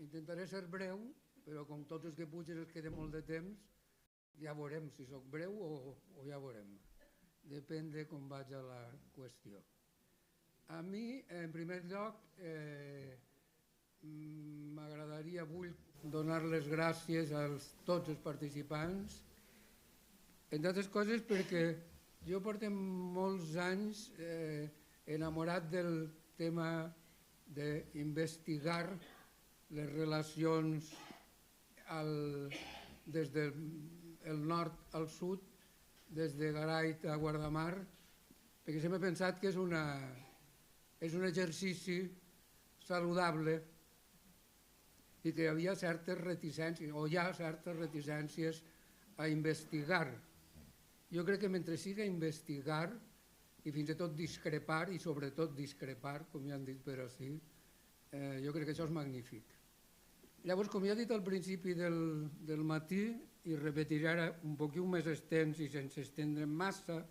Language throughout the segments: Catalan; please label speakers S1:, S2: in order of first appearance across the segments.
S1: Intentaré ser breu, però com tots els que pugen es queda molt de temps, ja veurem si sóc breu o ja veurem. Depèn de com vaig a la qüestió. A mi, en primer lloc, m'agradaria, vull donar les gràcies a tots els participants, entre altres coses perquè jo porto molts anys enamorat del tema d'investigar les relacions des del nord al sud, des de Garait a Guardamar, perquè sempre he pensat que és un exercici saludable i que hi havia certes reticències, o hi ha certes reticències a investigar. Jo crec que mentre siga investigar i fins i tot discrepar, i sobretot discrepar, com ja han dit per així, jo crec que això és magnífic. Llavors, com ja he dit al principi del matí, i repetiré ara un poquet més extens i sense estendre massa,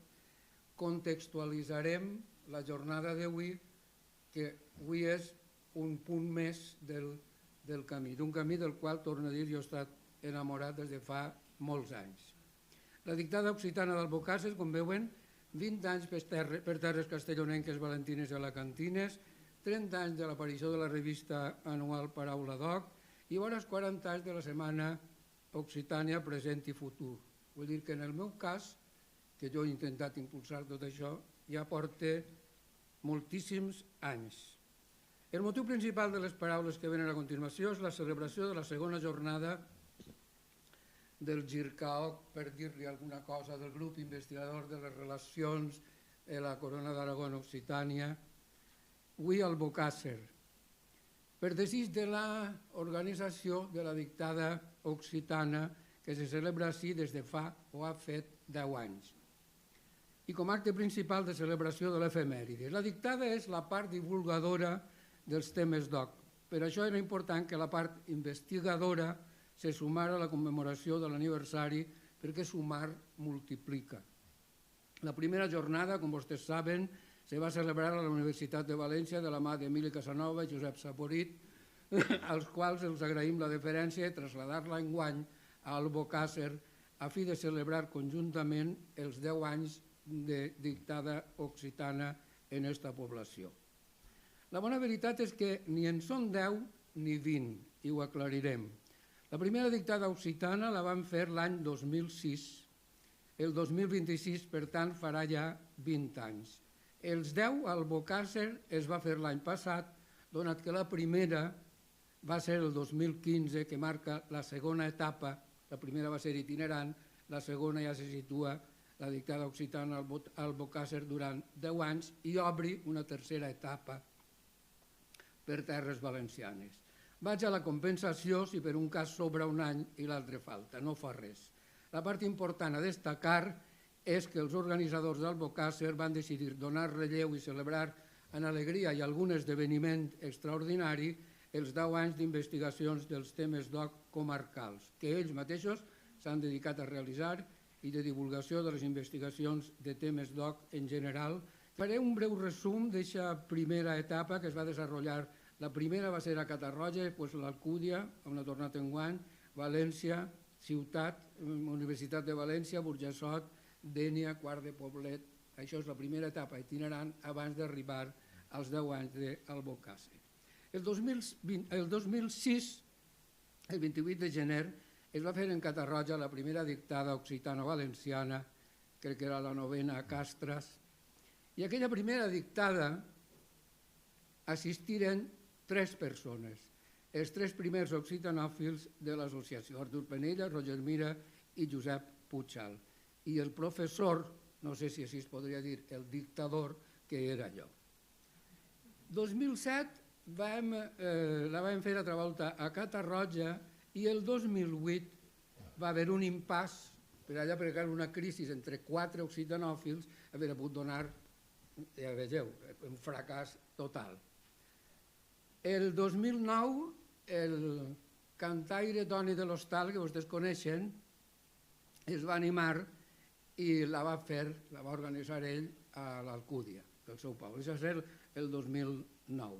S1: contextualitzarem la jornada d'avui, que avui és un punt més del camí, d'un camí del qual, torno a dir, jo he estat enamorat des de fa molts anys. La dictada occitana d'Albocàsser, com veuen, 20 anys per terres castellonenques, valentines i alacantines, 30 anys de l'aparició de la revista anual Paraula Doc i vora 40 anys de la setmana Occitània present i futur. Vull dir que en el meu cas, que jo he intentat impulsar tot això, ja porta moltíssims anys. El motiu principal de les paraules que venen a continuació és la celebració de la segona jornada del GIRCAOC, per dir-li alguna cosa, del grup investigador de les relacions de la Corona d'Aragó en Occitània, avui al Albocàsser, per desig de l'organització de la dictada occitana que se celebra així des de fa o ha fet 10 anys. I com a acte principal de celebració de l'efemèride. La dictada és la part divulgadora dels temes DOC. Per això era important que la part investigadora se sumara a la commemoració de l'aniversari, perquè sumar multiplica. La primera jornada, com vostès saben, se va celebrar a la Universitat de València de la mà d'Emili Casanova i Josep Saporit, als quals els agraïm la deferència de traslladar-la enguany a Albocàsser a fi de celebrar conjuntament els 10 anys de dictada occitana en aquesta població. La bona veritat és que ni en són 10 ni 20, i ho aclarirem. La primera dictada occitana la vam fer l'any 2006. El 2026, per tant, farà ja 20 anys. Els 10 al Albocàsser es va fer l'any passat, donat que la primera va ser el 2015, que marca la segona etapa. La primera va ser itinerant, la segona ja se situa la dictada occitana al Albocàsser durant 10 anys i obri una tercera etapa per terres valencianes. Vaig a la compensació si per un cas sobra un any i l'altre falta, no fa res. La part important a destacar és que els organitzadors d'Albocàsser van decidir donar relleu i celebrar en alegria i algun esdeveniment extraordinari els 10 anys d'investigacions dels temes DOC comarcals, que ells mateixos s'han dedicat a realitzar i de divulgació de les investigacions de temes DOC en general. Faré un breu resum d'aquesta primera etapa que es va desenvolupar. La primera va ser a Catarroja, després l'Alcúdia, on ha tornat enguany, València, Ciutat, Universitat de València, Burjassot, Dénia, Quart de Poblet. Això és la primera etapa itinerant abans d'arribar als 10 anys d'Albocàsser. El 2006, el 28 de gener, es va fer en Catarroja la primera dictada occitano-valenciana, crec que era la 9a a Castres, i aquella primera dictada assistiren 3 persones, els 3 primers occitanòfils de l'associació, Artur Penella, Roger Mira i Josep Puigsal, i el professor, no sé si així es podria dir, el dictador, que era jo. 2007 la vam fer altra volta a Catarroja i el 2008 va haver un impàs per allà perquè era una crisi entre 4 occitanòfils, haver pogut donar, ja vegeu, un fracàs total. El 2009, el cantaire Toni de l'Hostal, que vostès coneixen, es va animar i la va organitzar ell a l'Alcúdia, del seu poble. Això va ser el 2009.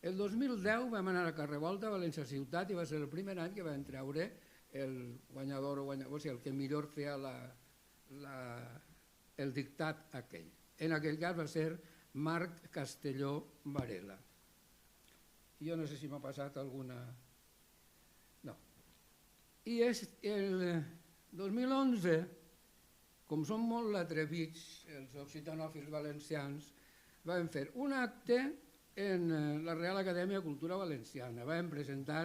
S1: El 2010 vam anar a Carrevolta, a València Ciutat, i va ser el primer any que vam treure el guanyador o guanyador, o sigui, el que millor feia el dictat aquell. En aquell cas va ser Marc Castelló Varela. Jo no sé si m'ha passat alguna... No. I el 2011, com són molt atrevits els occitanòfils valencians, vam fer un acte en la Real Acadèmia de Cultura Valenciana. Vam presentar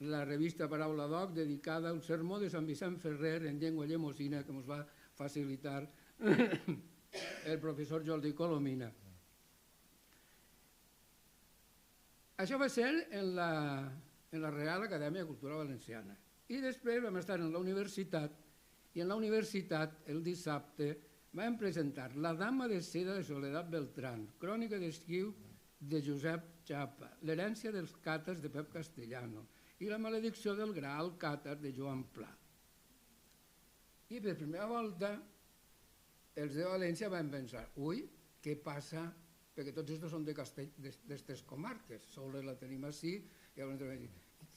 S1: la revista Paraula Doc dedicada al sermó de Sant Vicent Ferrer en llengua llemosina que ens va facilitar el professor Jordi Colomina. Això va ser en la Real Acadèmia de Cultura Valenciana. I després vam estar en la universitat, i en la universitat el dissabte vam presentar La dama de seda de Soledad Beltrán, crònica d'estiu de Josep Chapa, l'herència dels càtars de Pep Castellano i la maledicció del Graal càtar de Joan Pla. I per primera volta els de València van pensar, ui, què passa? Perquè tots estos són d'aquestes comarques, sols la tenim així, i llavors vam dir,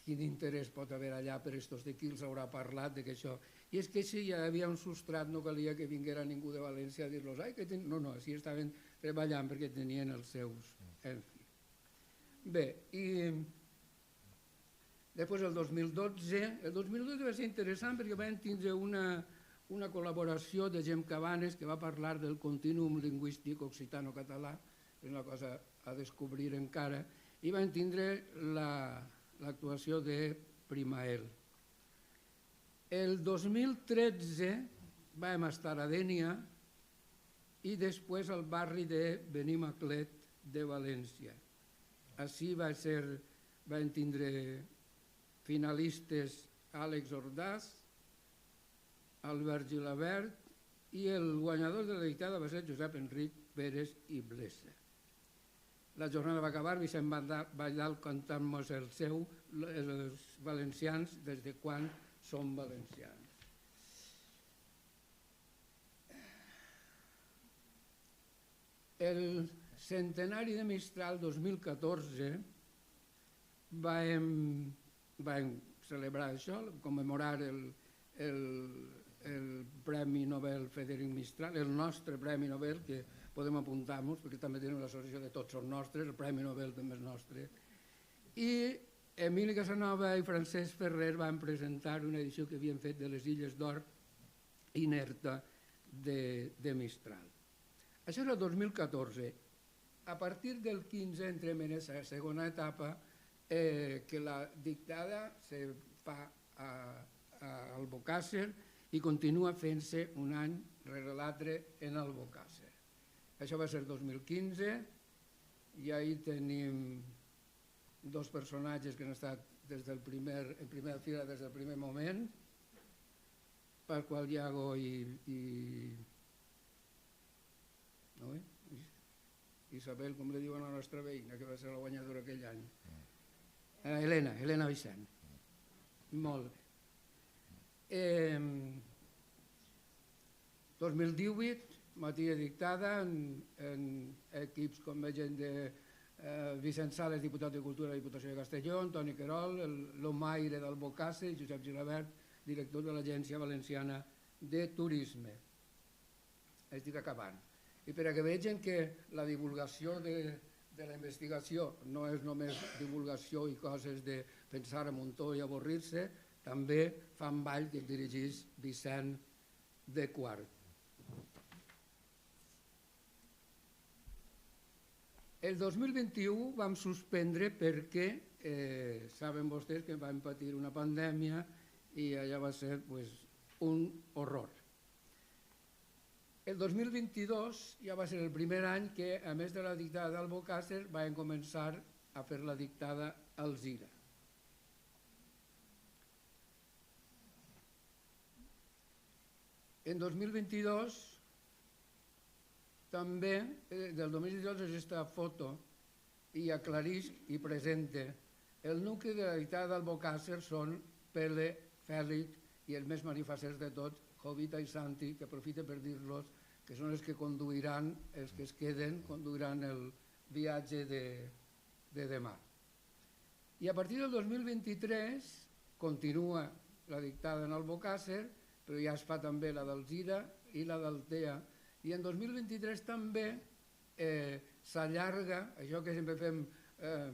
S1: quin interès pot haver allà per estos de qui els haurà parlat de que això... I és que si ja havia un substrat no calia que vinguera ningú de València a dir-los, ai, que no, així estaven treballant perquè tenien els seus... En fi. Bé, i després el 2012 va ser interessant perquè vam tindre una col·laboració de Gem Cabanes que va parlar del contínuum lingüístic occitano-català, és una cosa a descobrir encara, i vam tindre l'actuació de Primael. El 2013 vam estar a Dénia i després al barri de Benimaclet de València. Així vam tindre finalistes Àlex Ordaz, Albert Gilabert i el guanyador de la dictada va ser Josep Enric Pérez i Blesa. La jornada va acabar, Vicent Valldal cantant-nos els valencians des de quan som valencians. El centenari de Mistral 2014 vam celebrar això, commemorar el Premi Nobel Frederic Mistral, el nostre Premi Nobel, que podem apuntar-nos, perquè també tenim l'associació de tots són nostres, el Premi Nobel també és nostre. I Emili Casanova i Francesc Ferrer van presentar una edició que havien fet de les Illes d'Or inerta de Mistral. Això era el 2014. A partir del 15 entrem en aquesta segona etapa que la dictada se fa a Albocàsser i continua fent-se un any rere l'altre en Albocàsser. Això va ser el 2015 i ahir tenim dos personatges que han estat en primera fila des del primer moment, Pasqual Llago i Isabel, com li diuen a la nostra veïna, que va ser la guanyadora aquell any. Helena Vicent. Molt bé. 2018, matèria dictada en equips com veiem de Vicent Sales, diputat de Cultura de la Diputació de Castelló, Antoni Querol, l'Omaire d'Albocàsser i Josep Gilabert, director de l'Agència Valenciana de Turisme. Estic acabant. I per a que vegin que la divulgació de la investigació no és només divulgació i coses de pensar a muntó i avorrir-se, també fan ball que dirigís Vicent de Quart. El 2021 vam suspendre perquè saben vostès que vam patir una pandèmia i allà va ser un horror. El 2022 ja va ser el primer any que, a més de la dictada d'Albocàsser, vam començar a fer la dictada a Alzira. En 2022, també, del 2022 és aquesta foto i aclarís i presenta el nucli de la dictada d'Albocàsser són Pele, Fèlix i els més manifesters de tot, Jovita i Santi, que aprofita per dir-los que són els que conduiran, els que es queden, conduiran el viatge de demà. I a partir del 2023 continua la dictada en Albocàsser, però ja es fa també la d'Alzira i la d'Altea. I en 2023 també s'allarga, això que sempre fem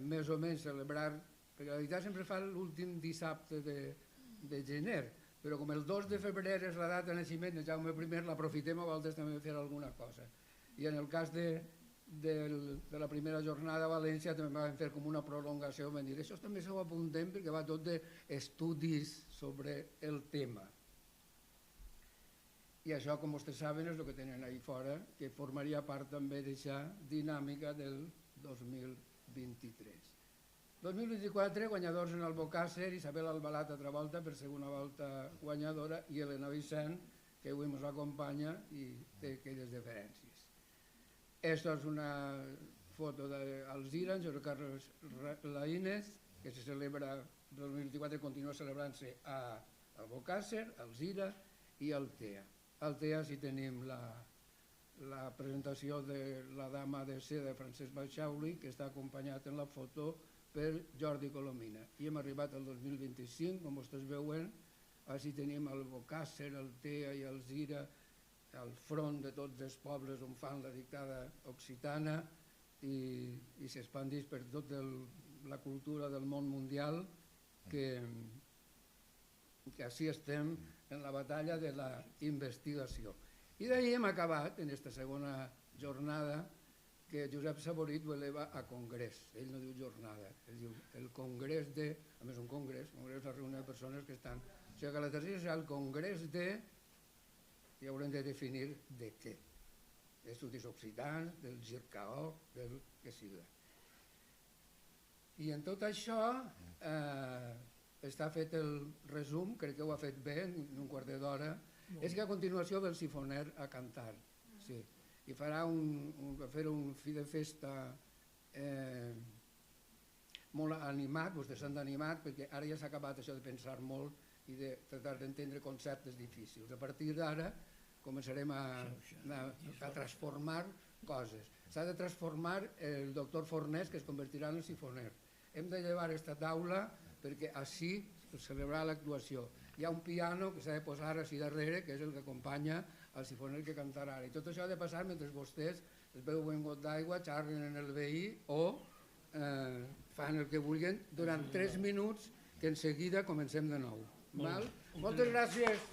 S1: més o menys celebrar, perquè la veritat sempre fa l'últim dissabte de gener, però com el 2 de febrer és la data de naixement de Jaume I, l'aprofitem a voltes també fer alguna cosa. I en el cas de la primera jornada a València també vam fer com una prolongació, vam dir, això també s'ho apuntem perquè va tot d'estudis sobre el tema. I això, com vostès saben, és el que tenen ahí fora, que formaria part també d'aquesta dinàmica del 2023. 2024, guanyadors en Albocàsser, Isabel Albalat altra volta per segona volta guanyadora i Elena Vicent, que avui ens acompanya i té aquelles diferències. Aquesta és una foto d'Alzira, en Jordi Carlos Laínez, que se celebra el 2024 i continua celebrant-se a Albocàsser, Alzira i Altea. Altea sí tenim la presentació de la dama de seda de Francesc Baixauli, que està acompanyat en la foto per Jordi Colomina. I hem arribat al 2025, com vostès veuen, així tenim Albocàsser, Altea i Alzira, al front de tots els pobles on fan la dictada occitana i s'expandeix per tota la cultura del món mundial, que així estem en la batalla de la investigació. I d'ahir hem acabat, en aquesta segona jornada, que Josep Saborit ho eleva a congrés. Ell no diu jornada, ell diu el congrés de... A més, un congrés és la reunió de persones que estan... O sigui que la tercera serà el congrés de... i haurem de definir de què. D'estudis occitans, del GIRCAO, del que sigui. I en tot això... està fet el resum, crec que ho ha fet bé, en un quart d'hora, és que a continuació ve el sifoner a cantar, sí, i farà un fi de festa molt animat, vostès s'han d'animat, perquè ara ja s'ha acabat això de pensar molt i de tratar d'entendre conceptes difícils. A partir d'ara començarem a transformar coses. S'ha de transformar el doctor Fornés, que es convertirà en el sifoner. Hem de llevar aquesta taula perquè així es celebrarà l'actuació. Hi ha un piano que s'ha de posar així darrere, que és el que acompanya el sifoner que cantarà ara. I tot això ha de passar mentre vostès es beuen un got d'aigua, xarren en el veí o fan el que vulguin durant 3 minuts, que en seguida comencem de nou. Moltes gràcies.